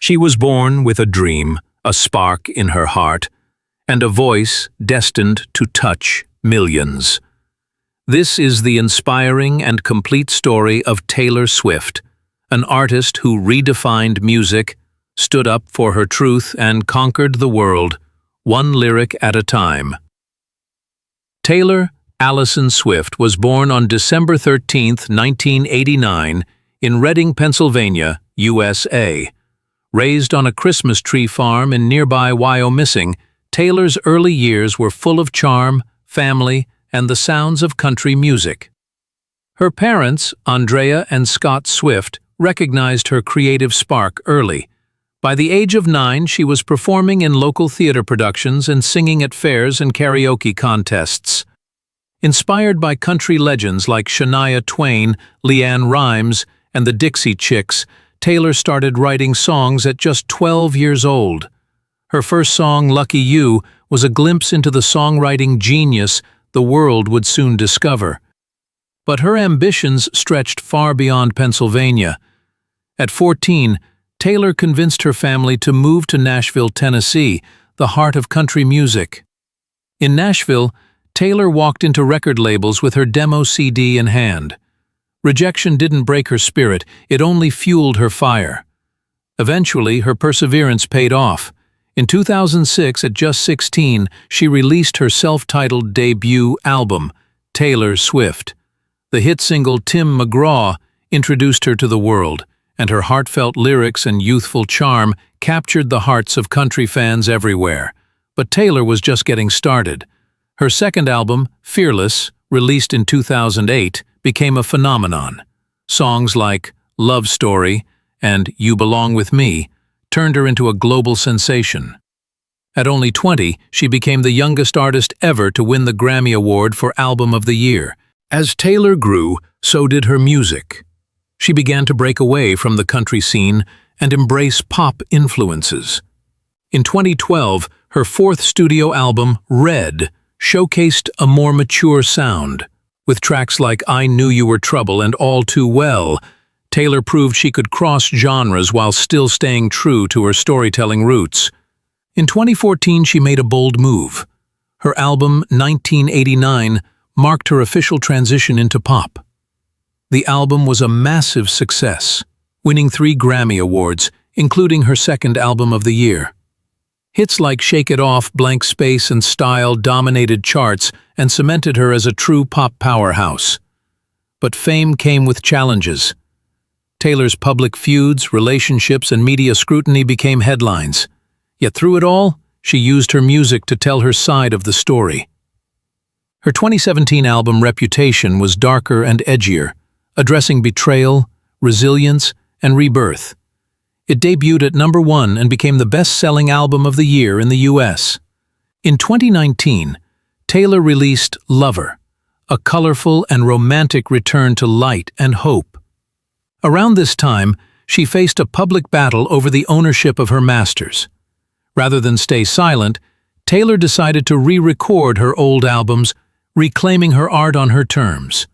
She was born with a dream, a spark in her heart, and a voice destined to touch millions. This is the inspiring and complete story of Taylor Swift, an artist who redefined music, stood up for her truth, and conquered the world, one lyric at a time. Taylor Allison Swift was born on December 13, 1989, in Reading, Pennsylvania, USA. Raised on a Christmas tree farm in nearby Wyoming, Taylor's early years were full of charm, family, and the sounds of country music. Her parents, Andrea and Scott Swift, recognized her creative spark early. By the age of 9, she was performing in local theater productions and singing at fairs and karaoke contests. Inspired by country legends like Shania Twain, LeAnn Rimes, and the Dixie Chicks, Taylor started writing songs at just 12 years old. Her first song, Lucky You, was a glimpse into the songwriting genius the world would soon discover. But her ambitions stretched far beyond Pennsylvania. At 14, Taylor convinced her family to move to Nashville, Tennessee, the heart of country music. In Nashville, Taylor walked into record labels with her demo CD in hand. Rejection didn't break her spirit, it only fueled her fire. Eventually, her perseverance paid off. In 2006, at just 16, she released her self-titled debut album, Taylor Swift. The hit single Tim McGraw introduced her to the world, and her heartfelt lyrics and youthful charm captured the hearts of country fans everywhere. But Taylor was just getting started. Her second album, Fearless, released in 2008, became a phenomenon. Songs like Love Story and You Belong With Me turned her into a global sensation. At only 20, she became the youngest artist ever to win the Grammy Award for Album of the Year. As Taylor grew, so did her music. She began to break away from the country scene and embrace pop influences. In 2012, her fourth studio album, Red, showcased a more mature sound. With tracks like I Knew You Were Trouble and All Too Well, Taylor proved she could cross genres while still staying true to her storytelling roots. In 2014, she made a bold move. Her album, 1989, marked her official transition into pop. The album was a massive success, winning 3 Grammy Awards, including her second Album of the Year. Hits like Shake It Off, Blank Space, and Style dominated charts and cemented her as a true pop powerhouse. But fame came with challenges. Taylor's public feuds, relationships, and media scrutiny became headlines. Yet through it all, she used her music to tell her side of the story. Her 2017 album Reputation was darker and edgier, addressing betrayal, resilience, and rebirth. It debuted at #1 and became the best-selling album of the year in the US. In 2019, Taylor released Lover, a colorful and romantic return to light and hope. Around this time, she faced a public battle over the ownership of her masters. Rather than stay silent, Taylor decided to re-record her old albums, reclaiming her art on her terms.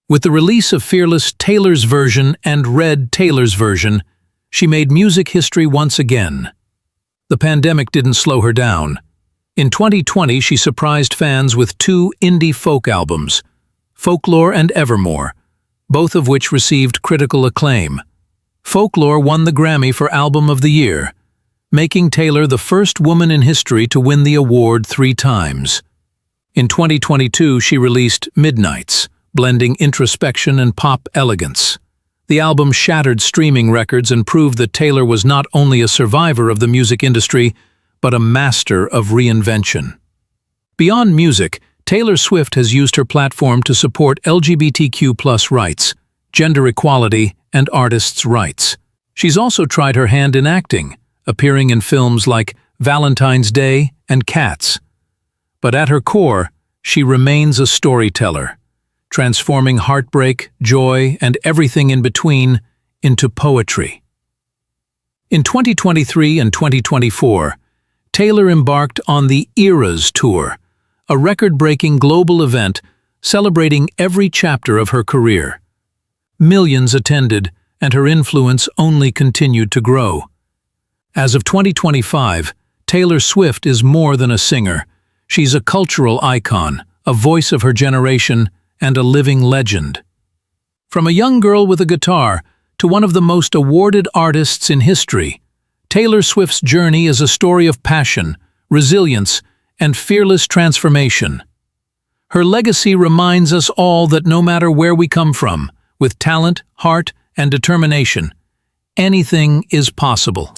With the release of Fearless, Taylor's version, and Red, Taylor's version, she made music history once again. The pandemic didn't slow her down. In 2020, she surprised fans with 2 indie folk albums, Folklore and Evermore, both of which received critical acclaim. Folklore won the Grammy for Album of the Year, making Taylor the first woman in history to win the award 3 times. In 2022, she released Midnights, blending introspection and pop elegance. The album shattered streaming records and proved that Taylor was not only a survivor of the music industry, but a master of reinvention. Beyond music, Taylor Swift has used her platform to support LGBTQ+ rights, gender equality, and artists' rights. She's also tried her hand in acting, appearing in films like Valentine's Day and Cats. But at her core, she remains a storyteller, transforming heartbreak, joy, and everything in between into poetry. In 2023 and 2024, Taylor embarked on the Eras Tour, a record-breaking global event celebrating every chapter of her career. Millions attended, and her influence only continued to grow. As of 2025, Taylor Swift is more than a singer. She's a cultural icon, a voice of her generation, and a living legend. From a young girl with a guitar to one of the most awarded artists in history, Taylor Swift's journey is a story of passion, resilience, and fearless transformation. Her legacy reminds us all that no matter where we come from, with talent, heart, and determination, anything is possible.